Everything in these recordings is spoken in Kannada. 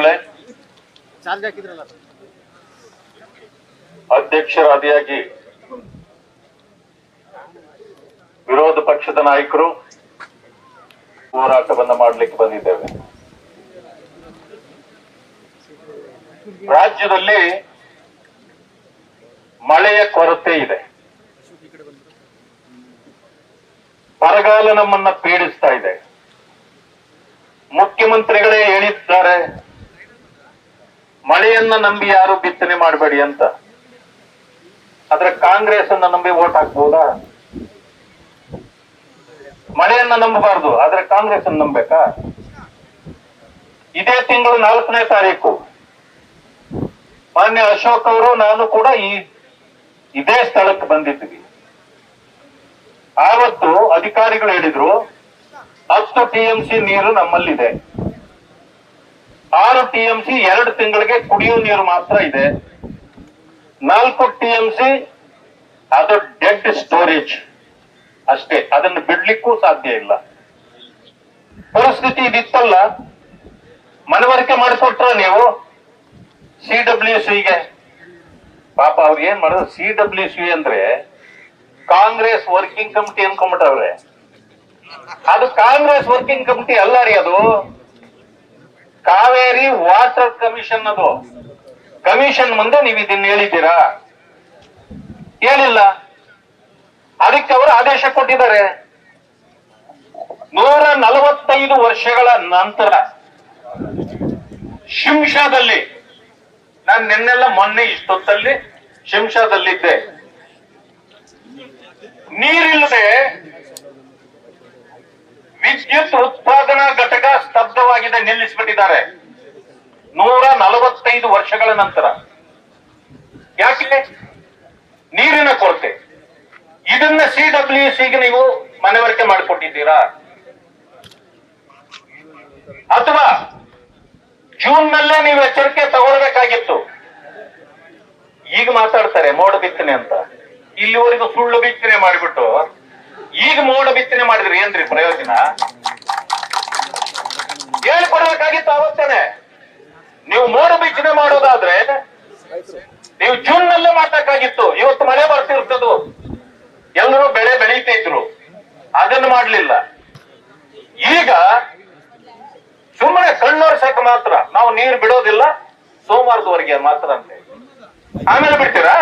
ಬಂಧುಗಳೇ, ಅಧ್ಯಕ್ಷರಾದಿಯಾಗಿ ವಿರೋಧ ಪಕ್ಷದ ನಾಯಕರು ಹೋರಾಟವನ್ನ ಮಾಡಲಿಕ್ಕೆ ಬಂದಿದ್ದೇವೆ. ರಾಜ್ಯದಲ್ಲಿ ಮಳೆಯ ಕೊರತೆ ಇದೆ. ಬರಗಾಲ ನಮ್ಮನ್ನ ಪೀಡಿಸ್ತಾ ಇದೆ. ಮುಖ್ಯಮಂತ್ರಿಗಳೇ ಹೇಳಿದ್ದಾರೆ, ಮಳೆಯನ್ನ ನಂಬಿ ಯಾರು ಬಿತ್ತನೆ ಮಾಡಬೇಡಿ ಅಂತ. ಆದ್ರೆ ಕಾಂಗ್ರೆಸ್ ಅನ್ನ ನಂಬಿ ವೋಟ್ ಹಾಕ್ಬೋದಾ? ಮಳೆಯನ್ನ ನಂಬಬಾರದು, ಆದ್ರೆ ಕಾಂಗ್ರೆಸ್ ಅನ್ನು ನಂಬೇಕಾ? ಇದೇ ತಿಂಗಳು 4ನೇ ತಾರೀಕು ಮಾನ್ಯ ಅಶೋಕ್ ಅವರು ನಾನು ಕೂಡ ಇದೇ ಸ್ಥಳಕ್ಕೆ ಬಂದಿದ್ವಿ. ಆವತ್ತು ಅಧಿಕಾರಿಗಳು ಹೇಳಿದ್ರು 10 TMC ನೀರು ನಮ್ಮಲ್ಲಿದೆ, 6 TMC 2 ತಿಂಗಳಿಗೆ ಕುಡಿಯುವ ನೀರು ಮಾತ್ರ ಇದೆ, 4 TMC ಅದು ಡೆಡ್ ಸ್ಟೋರೇಜ್ ಅಷ್ಟೇ, ಅದನ್ನು ಬಿಡ್ಲಿಕ್ಕೂ ಸಾಧ್ಯ ಇಲ್ಲ. ಪರಿಸ್ಥಿತಿ ಇದಿತ್ತಲ್ಲ, ಮನವರಿಕೆ ಮಾಡಿಕೊಟ್ರ ನೀವು CWCಗೆ? ಪಾಪ ಅವ್ರು ಏನ್ ಮಾಡಿದ್ರು, CWC ಅಂದ್ರೆ ಕಾಂಗ್ರೆಸ್ ವರ್ಕಿಂಗ್ ಕಮಿಟಿ ಅನ್ಕೊಂಡ್ಬಿಟ್ಟವ್ರೆ. ಅದು ಕಾಂಗ್ರೆಸ್ ವರ್ಕಿಂಗ್ ಕಮಿಟಿ ಅಲ್ಲ ರೀ, ಅದು ಕಾವೇರಿ ವಾಟರ್ ಕಮಿಷನ್. ಅದು ಕಮಿಷನ್ ಮುಂದೆ ನೀವು ಇದನ್ನ ಹೇಳಿದ್ದೀರಾ? ಹೇಳಿಲ್ಲ. ಅದಕ್ಕೆ ಅವರು ಆದೇಶ ಕೊಟ್ಟಿದ್ದಾರೆ. 145 ವರ್ಷಗಳ ನಂತರ ಶಿಂಷಾದಲ್ಲಿ, ನಾನು ನಿನ್ನೆಲ್ಲ ಮೊನ್ನೆ ಇಷ್ಟೊತ್ತಲ್ಲಿ ಶಿಂಷಾದಲ್ಲಿದ್ದೆ, ನೀರಿಲ್ಲದೆ ವಿದ್ಯುತ್ ಉತ್ಪಾದನಾ ಘಟಕ ಸ್ತಬ್ಧವಾಗಿದೆ, ನಿಲ್ಲಿಸಿಬಿಟ್ಟಿದ್ದಾರೆ 145 ವರ್ಷಗಳ ನಂತರ. ಯಾಕೆ? ನೀರಿನ ಕೊರತೆ. ಇದನ್ನ CWCಗೆ ನೀವು ಮನವರಿಕೆ ಮಾಡಿಕೊಟ್ಟಿದ್ದೀರಾ? ಅಥವಾ ಜೂನ್ ನಲ್ಲೇ ನೀವು ಎಚ್ಚರಿಕೆ ತಗೊಳ್ಬೇಕಾಗಿತ್ತು. ಈಗ ಮಾತಾಡ್ತಾರೆ ಮೋಡ ಬಿತ್ತನೆ ಅಂತ. ಇಲ್ಲಿವರೆಗೂ ಸುಳ್ಳು ಬಿತ್ತನೆ ಮಾಡಿಬಿಟ್ಟು ಈಗ ಮೋಡ ಬಿತ್ತನೆ ಮಾಡಿದ್ರೆ ಏನ್ರಿ ಪ್ರಯೋಜನ? ಹೇಳ್ಕೊಡ್ಬೇಕಾಗಿತ್ತು ಅವತ್ತೇನೆ. ನೀವು ಮೋಡ ಬಿತ್ತನೆ ಮಾಡೋದಾದ್ರೆ ನೀವು ಜೂನ್ ನಲ್ಲೇ ಮಾಡ್ಬೇಕಾಗಿತ್ತು. ಇವತ್ತು ಮಳೆ ಬರ್ತಿರ್ತದು, ಎಲ್ಲರೂ ಬೆಳೆ ಬೆಳೀತಾ ಇದ್ರು, ಅದನ್ನು ಮಾಡ್ಲಿಲ್ಲ. ಈಗ ಸುಮ್ಮನೆ ಕಣ್ಣೋರ್ಸಕ್ಕೆ ಮಾತ್ರ ನಾವು ನೀರು ಬಿಡೋದಿಲ್ಲ, ಸೋಮವಾರದವರೆಗೆ ಮಾತ್ರ ಅಂತೆ. ಆಮೇಲೆ ಬಿಡ್ತೀರಾ?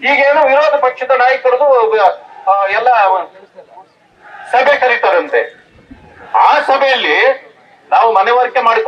ಈಗೇನು ವಿರೋಧ ಪಕ್ಷದ ನಾಯಕರದು ಎಲ್ಲ ಸಭೆ ಕರೀತಾರಂತೆ. ಆ ಸಭೆಯಲ್ಲಿ ನಾವು ಮನವರಿಕೆ ಮಾಡಿಕೊಂಡು